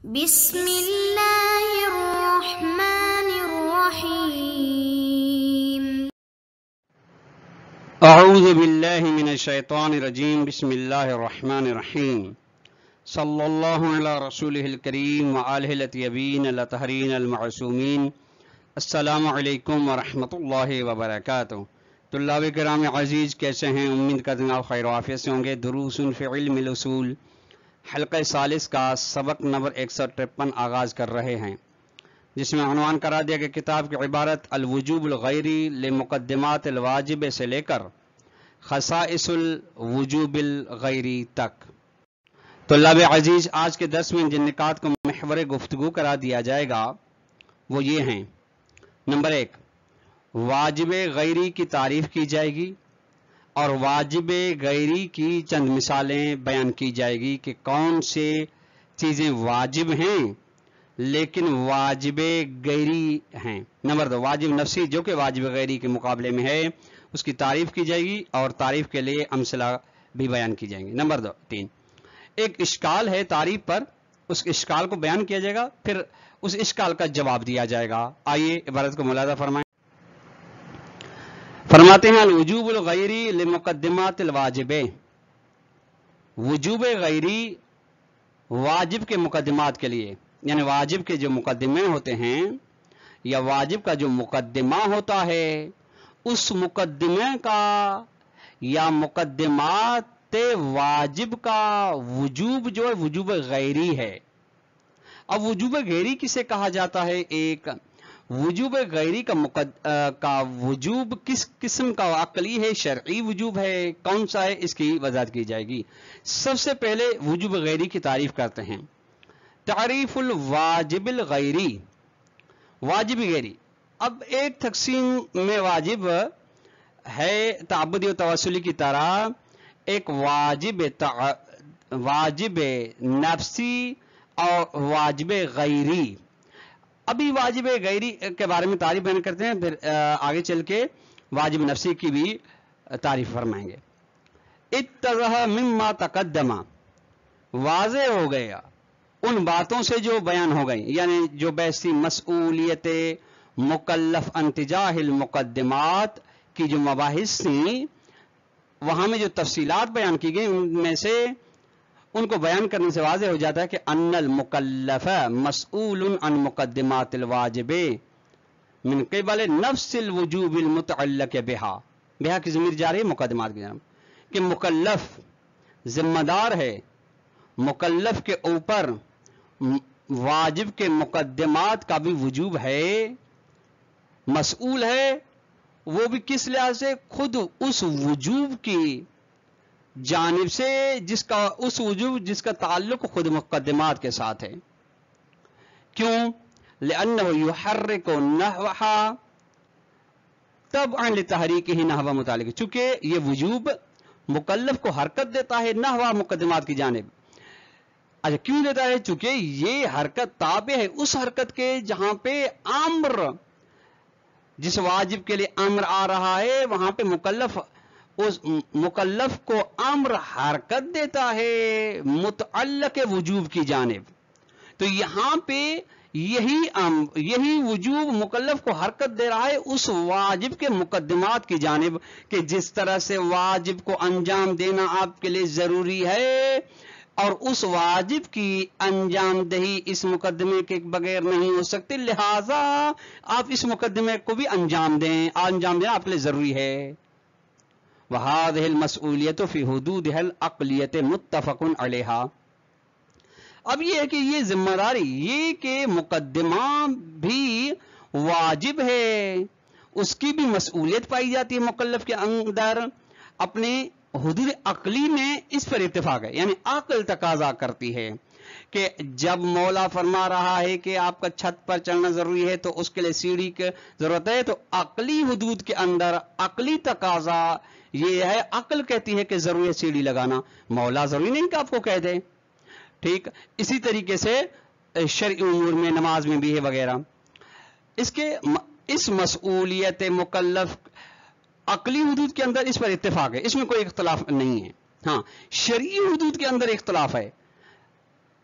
بسم اللہ الرحمن الرحیم اعوذ باللہ من الشیطان الرجیم بسم اللہ الرحمن الرحیم صلی اللہ علی رسولہ الکریم وآلہ الطیبین الطاہرین المعصومین السلام علیکم ورحمۃ اللہ وبرکاتہ۔ طلاب کرام عزیز، کیسے ہیں؟ امید کرتے ہیں آپ خیر و عافیت سے ہوں گے۔ دروس فی علم الاصول حلقہ ثالث کا سبق نمبر 153 آغاز کر رہے ہیں، جس میں عنوان کرا دیا کہ کتاب کی عبارت الوجوب الغیری لمقدمات الواجب سے لے کر خصائص الوجوب الغیری تک۔ طلاب عزیز، آج کے درس میں جن نکات کو محور گفتگو کرا دیا جائے گا وہ یہ ہیں۔ نمبر 1، واجب غیری کی تعریف کی جائے گی اور واجب غیری کی چند مثالیں بیان کی جائے گی کہ کون سے چیزیں واجب ہیں لیکن واجب غیری ہیں۔ نمبر 2، واجب نفسی جو کہ واجب غیری کے مقابلے میں ہے، اس کی تعریف کی جائے گی اور تعریف کے لیے امثلہ بھی بیان کی جائیں گی۔ نمبر 3، ایک اشکال ہے تعریف پر، اس اشکال کو بیان کیا جائے گا، پھر اس اشکال کا جواب دیا جائے گا۔ آئیے عبارت کو ملاحظہ فرمائیں۔ فرماتے ہیں الوجوب الغیری لمقدمات الواجب، وجوب غیری واجب کے مقدمات کے لیے، یعنی واجب کے جو مقدمے ہوتے ہیں یا واجب کا جو مقدمہ ہوتا ہے، اس مقدمے کا یا مقدمات واجب کا وجوب جو ہے وجوب غیری ہے۔ اب وجوب غیری کسے کہا جاتا ہے؟ ایک وجوب غیری کا وجوب کس قسم کا عقلی ہے، شرعی وجوب ہے، کون سا ہے، اس کی وضاحت کی جائے گی۔ سب سے پہلے وجوب غیری کی تعریف کرتے ہیں۔ تعریف الواجب الغیری، واجب غیری۔ اب ایک تقسیم میں واجب ہے تعبدی و توسلی کی طرح، ایک واجب نفسی اور واجب غیری۔ ابھی واجب غیری کے بارے میں تعریف بیان کرتے ہیں، پھر آگے چل کے واجب نفسی کی بھی تعریف فرمائیں گے۔ اتضح مما تقدم، واضح ہو گیا ان باتوں سے جو بیان ہو گئی، یعنی جو بیسی مسئولیت مکلف انتجاہ المقدمات کی جو مباحث تھیں، وہاں میں جو تفصیلات بیان کی گئی ان میں سے ان کو بیان کرنے سے واضح ہو جاتا ہے کہ ان المکلف مسئول عن مقدمات الواجب من قبل نفس الوجوب المتعلق بہا کی ضمیر جاری ہے مقدمات کی جانب، کہ مکلف ذمہ دار ہے، مکلف کے اوپر واجب کے مقدمات کا بھی وجوب ہے، مسئول ہے وہ بھی کس لحاظ سے؟ خود اس وجوب کی جانب سے جس کا تعلق خود مقدمات کے ساتھ ہے۔ کیوں؟ لأنه يحرك نحوها تبعا لتحریکہ نحو متعلق، چونکہ یہ وجوب مکلف کو حرکت دیتا ہے نحو مقدمات کی جانب۔ اچھا، کیوں دیتا ہے؟ چونکہ یہ حرکت تابع ہے اس حرکت کے جہاں پہ امر، جس واجب کے لیے امر آ رہا ہے وہاں پہ اس مکلف کو امر حرکت دیتا ہے متعلق وجوب کی جانب۔ تو یہاں پہ یہی وجوب مکلف کو حرکت دے رہا ہے اس واجب کے مقدمات کی جانب، کہ جس طرح سے واجب کو انجام دینا آپ کے لیے ضروری ہے اور اس واجب کی انجام دہی اس مقدمے کے بغیر نہیں ہو سکتی، لہذا آپ اس مقدمے کو بھی انجام دینا آپ کے لیے ضروری ہے۔ وَهَذِهِ الْمَسْئُولِيَةُ فِي حُدُودِهَا الْعَقْلِيَّةِ مُتَّفَقٌ عَلَيْهَا۔ اب یہ ہے کہ یہ ذمہ داری، یہ کہ مقدمہ بھی واجب ہے، اس کی بھی مسئولیت پائی جاتی ہے مکلف کے اندر، اپنے حدود عقلی میں اس پر اتفاق ہے، یعنی عقل تقاضا کرتی ہے کہ جب مولا فرما رہا ہے کہ آپ کا چھت پر چلنا ضروری ہے تو اس کے لیے سیڑھی کی ضرورت ہے، تو عقلی حدود کے اندر عقلی تقاضا یہ ہے، عقل کہتی ہے کہ ضروری ہے سیڑھی لگانا، مولا ضروری نہیں کہ آپ کو کہہ دے۔ ٹھیک، اسی طریقے سے شرعی امور میں، نماز میں بھی ہے وغیرہ۔ اس مسئولیت مکلف عقلی حدود کے اندر اس پر اتفاق ہے، اس میں کوئی اختلاف نہیں ہے۔ ہاں، شرعی حدود کے اندر اختلاف ہے،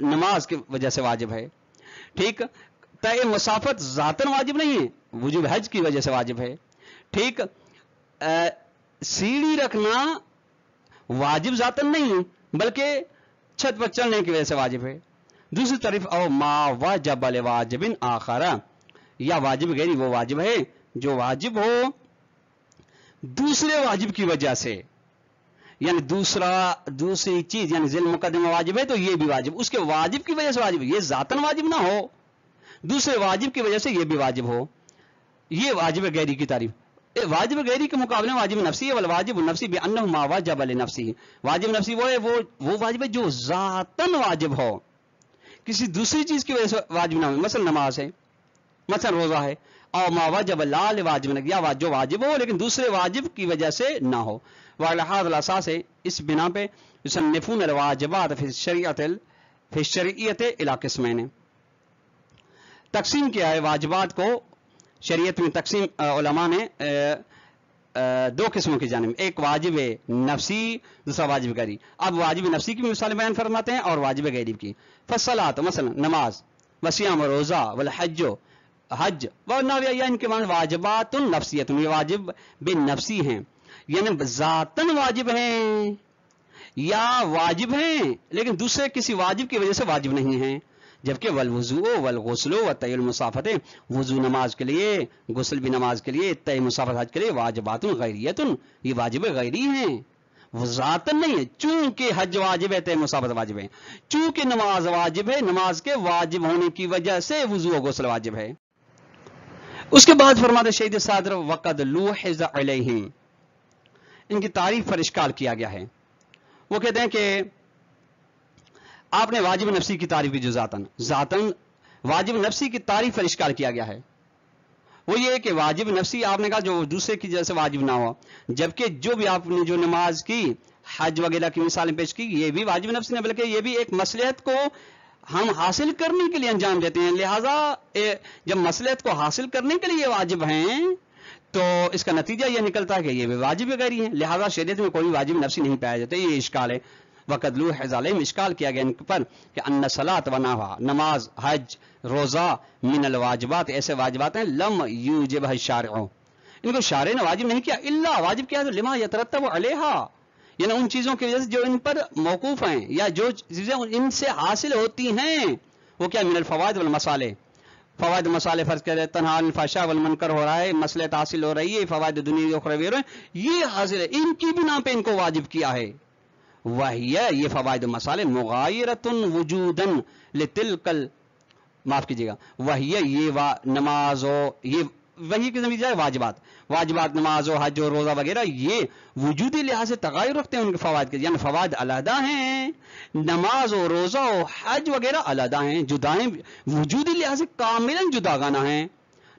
نماز کی وجہ سے واجب ہے. ٹھیک. طے مسافت ذاتن واجب نہیں ہے, وجوب حج کی وجہ سے واجب ہے. ٹھیک. سیڑھی رکھنا واجب ذاتن نہیں ہے بلکہ چھت پر چلنے کی وجہ سے واجب ہے. دوسری طرف او ما واجب لواجب آخر, یا واجب غیری وہ واجب ہے جو واجب ہو دوسرے واجب کی وجہ سے, یعنی دوسری چیز یعنی ذیل مقدمہ واجب ہے تو یہ بھی واجب اس کے واجب کی وجہ سے واجب, یہ ذاتن واجب نہ ہو دوسرے واجب کی وجہ سے یہ بھی واجب ہو, یہ واجب غیری کی تعریف. واجب غیری کے مقابلے میں واجب نفسی ہے, والواجب النفسی بانہ ما واجب لنفسی. واجب نفسی وہ ہے وہ واجب ہے جو ذاتن واجب ہو کسی دوسری چیز کی وجہ سے واجب نہ ہو, مثلا نماز ہے, مثلا روزہ ہے. اور ما واجب لا لواجب, یا جو واجب ہو لیکن دوسرے واجب کی وجہ سے نہ ہو. وعلی هذا الاساس ہے اس بنا پہ یصنفون الواجبات فی الشرعیت الی قسمین, تقسیم کیا ہے واجبات کو شریعت میں تقسیم علماء نے دو قسموں کی جانب, ایک واجب نفسی دوسرا واجب غیری. اب واجب نفسی کی مثال بیان فرماتے ہیں اور واجب غیری کی. فالصلاۃ مثلا نماز, وصیام روزہ, والحج حج, یا ان کے معنی واجبات نفسیت, یہ واجب بے نفسی ہیں یعنی ذاتن واجب ہیں یا واجب ہیں لیکن دوسرے کسی واجب کی وجہ سے واجب نہیں ہیں. جبکہ والوضوء والغسل وطی المسافت, وضو نماز کے لیے, غسل بھی نماز کے لیے, طے مسافت حج کے لیے واجبات غیریت, یہ واجب غیری ہیں وہ ذاتن نہیں ہے. چونکہ حج واجب ہے طے مسافت واجب ہے, چونکہ نماز واجب ہے نماز کے واجب ہونے کی وجہ سے وضو و غسل واجب ہے. اس کے بعد فرماتے شہید صادر وقد لوحظ علیہم, ان کی تعریف پر اشکال کیا گیا ہے. وہ کہتے ہیں کہ آپ نے واجب نفسی کی تعریف کی جو ذاتن واجب نفسی کی تعریف پر اشکال کیا گیا ہے. وہ یہ کہ واجب نفسی آپ نے کہا جو دوسرے کی جیسے واجب نہ ہو, جبکہ جو بھی آپ نے جو نماز کی حج وغیرہ کی مثالیں پیش کی یہ بھی واجب نفسی نہیں بلکہ یہ بھی ایک مصلحت کو ہم حاصل کرنے کے لیے انجام دیتے ہیں. لہذا جب مصلحت کو حاصل کرنے کے لیے واجب ہیں تو اس کا نتیجہ یہ نکلتا ہے کہ یہ بھی واجب غیری ہیں. لہذا شریعت میں کوئی واجب نفسی نہیں پایا جاتا. یہ اشکال ہے. وقد لوحظ علیہم, اشکال کیا گیا ان پر کہ ان صلاۃ و نحوها, نماز حج روزہ من الواجبات, ایسے واجبات ہیں لم یوجبها الشارع, ان کو شارع نے واجب نہیں کیا, الا واجب کیا ہے لما یترتب علیہا, یعنی ان چیزوں کی وجہ سے جو ان پر موقوف ہیں یا جو چیزیں ان سے حاصل ہوتی ہیں. وہ کیا من الفوائد والمصالح, فوائد مسالے فرض کرے تنہا الفحشاء والمنکر ہو رہا ہے, مصلحت حاصل ہو رہی ہے, فوائد دنیا اخروی ہو رہے ہیں, یہ حاصل ہے ان کی بنا پہ ان کو واجب کیا ہے. وہی یہ فوائد مسالے مغایرۃ وجودا لتلکل, معاف کیجیے گا, وہی یہ نماز و یہ وہی کی زمین جائے واجبات نماز و حج و روزہ وغیرہ یہ وجودی لحاظ سے تغیر رکھتے ہیں ان کے فوائد کے, یعنی فوائد علیحدہ ہیں, نماز و روزہ و حج وغیرہ علیحدہ ہیں, جدا ہیں, وجودی لحاظ سے کاملا جداگانہ ہیں.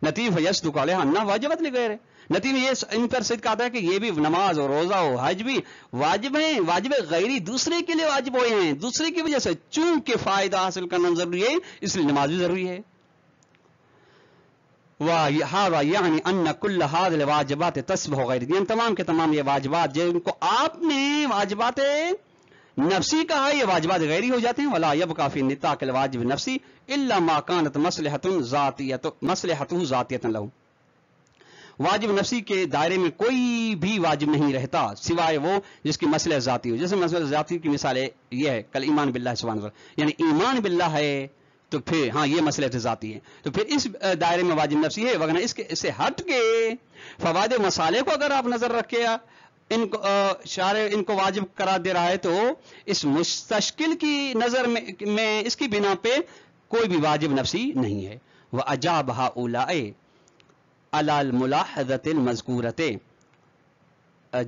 نتیجہ یصدق علیہ انہا واجبت لغیر, نتیجہ یہ ان پر صدق آتا ہے کہ یہ بھی نماز اور روزہ و حج بھی واجب ہیں, واجب غیری دوسرے کے لیے واجب ہوئے ہیں دوسرے کی وجہ سے, چونکہ فائدہ حاصل کرنا ضروری ہے اس لیے نماز بھی ضروری ہے. وَهَذَا یعنی ان کل هذه الواجبات تشبہ غیر, یعنی تمام کے تمام یہ واجبات جن کو آپ نے واجبات نفسی کہا ہے یہ واجبات غیری ہو جاتے ہیں. ولا يبقى في نطاق الواجب نفسی الا ما كانت مصلحته ذاتیۃ له, واجب نفسی کے دائرے میں کوئی بھی واجب نہیں رہتا سوائے وہ جس کی مصلحت ذاتی ہو. جیسے مصلحت ذاتی کی مثال یہ ہے کل ایمان باللہ سبحانہ وتعالی, یعنی ایمان باللہ ہے تو پھر ہاں یہ مصلحت ذاتی ہے تو پھر اس دائرے میں واجب نفسی ہے, وگرنہ اس سے ہٹ کے فوائد مسالے کو اگر آپ نظر رکھے ان کو شارع ان کو واجب قرار دے رہا ہے تو اس مستشکل کی نظر میں اس کی بنا پہ کوئی بھی واجب نفسی نہیں ہے. وَأَجَابَ هَؤُلَاءِ عَلَى الْمُلَاحَظَةِ الْمَذْكُورَةِ,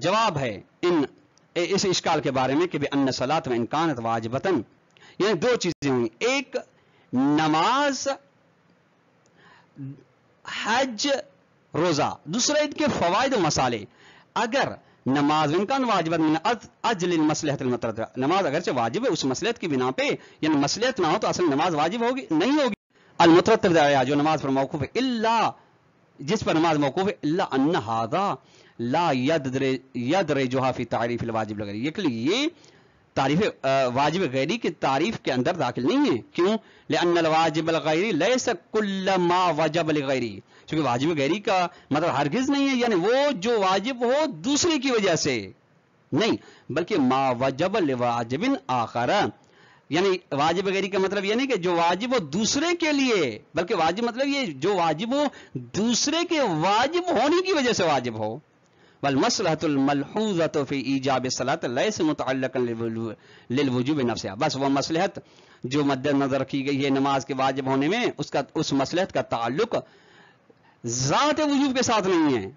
جواب ہے اس اشکال کے بارے میں کہ بِأَنَّ الصَّلَاةَ وَإِنْ كَانَتْ وَاجِبَةً, یعنی دو چیزیں ہوئی, ایک نماز حج روزہ, دوسرا ان کے فوائد و مسالے. اگر نماز امکان واجبت من اجل المصلحت المترتبہ, نماز اگرچہ واجب ہے اس مصلحت کی بنا پہ, یعنی مصلحت نہ ہو تو اصل نماز واجب ہوگی نہیں ہوگی. المترتبہ جو نماز پر موقوف ہے, الا جس پر نماز موقوف ہے, الا ان هذا لا يدرجها في تعریف الواجب لغیر, یہ تعریف واجب غیری کی تعریف کے اندر داخل نہیں ہے. کیوں؟ لأن الواجب الغیری لیس کل ما وجب لغیری، چونکہ واجب غیری کا مطلب ہرگز نہیں ہے یعنی وہ جو واجب ہو دوسرے کی وجہ سے نہیں، بلکہ ما وجب لواجب آخر، یعنی واجب غیری کا مطلب یہ نہیں کہ جو واجب ہو دوسرے کے لیے، بلکہ واجب مطلب یہ جو واجب ہو دوسرے کے واجب ہونے کی وجہ سے واجب ہو. والمصلحة الملحوظة في ایجاب الصلاة ليس متعلقا للوجوب نفسها، بس وہ مصلحت جو مد نظر رکھی گئی ہے نماز کے واجب ہونے میں اس مصلحت کا تعلق ذات وجوب کے ساتھ نہیں ہے.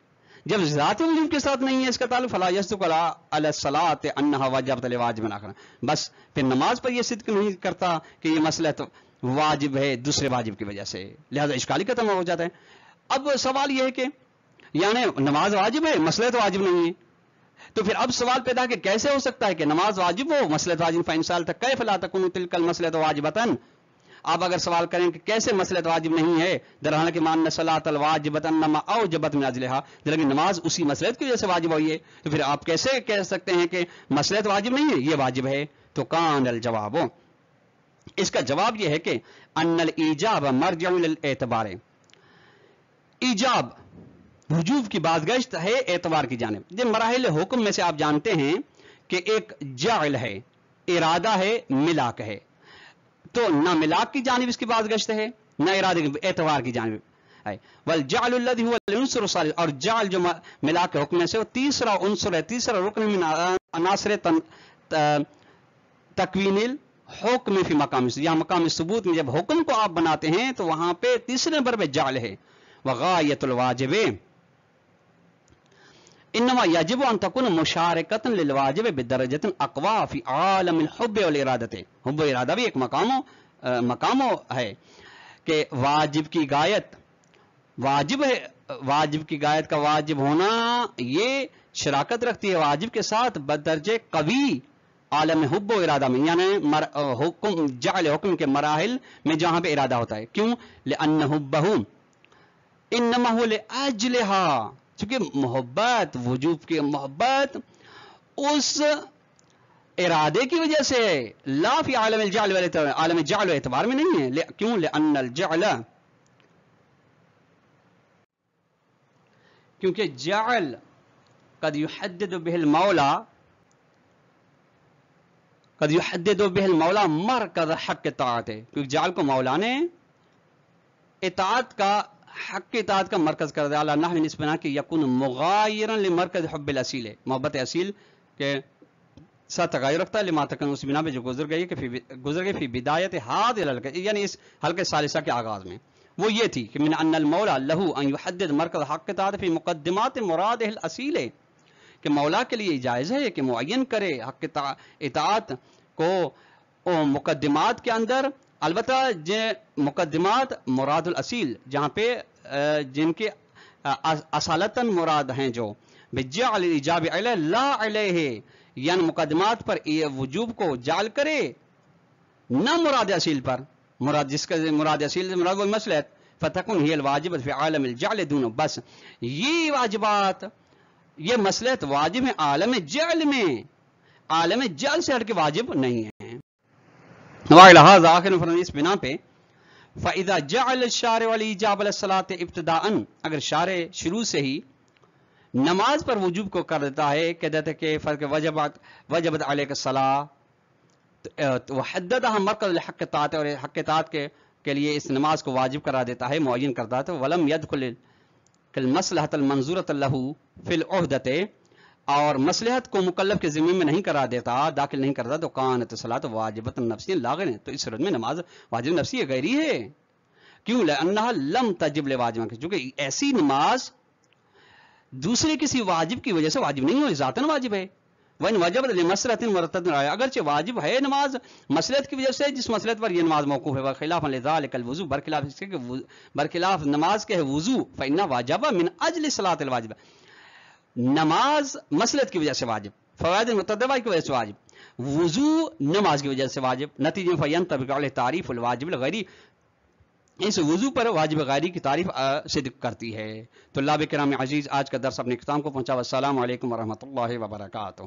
جب ذات وجوب کے ساتھ نہیں ہے اس کا تعلق فلا يصدق على الصلاة انها وجبت لواجب آخر، بس پھر نماز پر یہ صدق نہیں کرتا کہ یہ مصلحت واجب ہے دوسرے واجب کی وجہ سے، لہذا اشکالی ختم ہو جاتا ہے. اب سوال یہ ہے کہ یعنی نماز واجب ہے مصلحت واجب نہیں ہے، تو پھر اب سوال پیدا کہ کیسے ہو سکتا ہے کہ نماز واجب ہو مصلحت واجب؟ فإن سألت كيف لا تكون تلك المصلحة واجبة، آپ اگر سوال کریں کہ کیسے مصلحت واجب نہیں ہے، در حالانکہ مان الصلاۃ الواجبۃ انما اوجبت من اجلها، لیکن نماز اسی مصلحت کی وجہ سے واجب ہوئی ہے، تو پھر آپ کیسے کہہ سکتے ہیں کہ مصلحت واجب نہیں ہے یہ واجب ہے؟ تو کان الجواب، اس کا جواب یہ ہے کہ ان الایجاب مرجع للاعتبار، ایجاب وجوب کی بازگشت ہے اعتبار کی جانب. جن مراحل حکم میں سے آپ جانتے ہیں کہ ایک جعل ہے، ارادہ ہے، ملاک ہے، تو نہ ملاک کی جانب اس کی بازگشت ہے نہ ارادے کی، اعتبار کی جانب ہے. والجعل الذي هو العنصر الثالث، اور جعل جو ملاک کے حکم میں سے وہ تیسرا عنصر ہے، تیسرا رکن من عناصر تکوین الحکم فی مقام، یہاں مقام ثبوت میں جب حکم کو آپ بناتے ہیں تو وہاں پہ تیسرے نمبر پہ جعل ہے. وغایت الواجب انما یجب ان تکون مشارکۃ للواجب بدرجۃ اقوا فی عالم الحب والارادۃ، حب و ارادہ بھی ایک مقام ہے کہ واجب کی غایت، واجب ہے، واجب کی غایت کا واجب ہونا یہ شراکت رکھتی ہے واجب کے ساتھ بدرجے قوی عالم حب و ارادہ میں، یعنی حکم جعل حکم کے مراحل میں جہاں پہ ارادہ ہوتا ہے. کیوں؟ لأن حبہ انما هو لاجلها، چونکہ محبت وجوب کی محبت اس ارادے کی وجہ سے، لا فی عالم الجعل والاعتبار، عالم جعل و اعتبار میں نہیں ہے. کیوں؟ لأن الجعل، کیونکہ جعل قد يحدد به المولا، قد يحدد به المولا مرکز حق اطاعت ہے، کیونکہ جعل کو مولا نے اطاعت کا، حق اطاعت کا مرکز کر دیا. اللہ نحو نسبنا کہ یکون مغایرا لمرکز حب الاصیل ہے، محبت اصیل کے ساتھ تغیر رکھتا ہے. لما تکن اس بنا پہ جو گزر گئی فی بدایت ہاد الحلقہ، یعنی اس حلقہ ثالثہ کے آغاز میں وہ یہ تھی کہ من ان المولا له ان يحدد مرکز حق اطاعت فی مقدمات مراد الاصیل، کہ مولا کے لیے جائز ہے کہ معین کرے حق اطاعت کو مقدمات کے اندر، البتہ مقدمات مراد الاصیل جہاں پہ جن کے اصالتاً مراد ہیں جو بجعل الایجاب علیہ لا علیہ، یعنی مقدمات پر وجوب کو جعل کرے نہ مراد اصیل پر، مراد جس کا مراد اصیل مراد وہ مصلحت، فتکن ہی الواجبۃ فی عالم الجعل دونوں، بس یہ واجبات یہ مصلحت واجب ہے عالم جعل میں، عالم جعل سے ہٹ کے واجب نہیں ہے. وَلَهَذَا آخر فرمایا اس بنا پہ فَإِذَا جَعَلَ الشَّارِعُ الْإِيجَابَ لِلصَّلَاةِ ابتداءً، اگر شارع شروع سے ہی نماز پر وجوب کو کر دیتا ہے، کہہ دیتا ہے کہ فرق وجبت علیک الصلاۃ، وحددها مرکز الحق اطاعت، اور حق اطاعت کے لیے اس نماز کو واجب کرا دیتا ہے، معین کر دیتا ہے. وَلَمْ يَدْخُلِ الْمَصْلَحَةَ الْمَنْظُورَةَ لَهُ فِي الْعُهْدَةِ، اور مصلحت کو مکلف کے ذمہ میں نہیں کرا دیتا، داخل نہیں کرتا، تو کانت الصلاۃ واجبۃ نفسیہ لاغر، تو اس صورت میں نماز واجب نفسی غیری ہے. کیوں؟ لأنها لم تجب لواجب، کیونکہ ایسی نماز دوسرے کسی واجب کی وجہ سے واجب نہیں ہوئی، ذاتاً واجب ہے. وَإِنْ وَجَبَتْ لِمَصْلَحَةٍ مُرَتَّبَةٍ عَلَيْهَا، اگرچہ واجب ہے نماز مصلحت کی وجہ سے جس مصلحت پر یہ نماز موقوف ہے. وَخِلَافًا لِذَلِكَ الْوُضُوء، برخلاف اس کے کہ برخلاف نماز کے ہے وضو، فَإِنَّ وَاجَبَ مِنْ أَجْلِ صَلَاةِ الْوَاجِبَ، نماز مصلحت کی وجہ سے واجب، فوائد متعددہ کی وجہ سے واجب، وضو نماز کی وجہ سے واجب. نتیجے میں فَيَنْطَبِقُ عَلَيْهِ تعریف الواجب الغیری، اس وضو پر واجب غیری کی تعریف صدق کرتی ہے. طلاب کرام عزیز، آج کا درس اپنے اختتام کو پہنچا. والسلام علیکم ورحمۃ اللہ وبرکاتہ.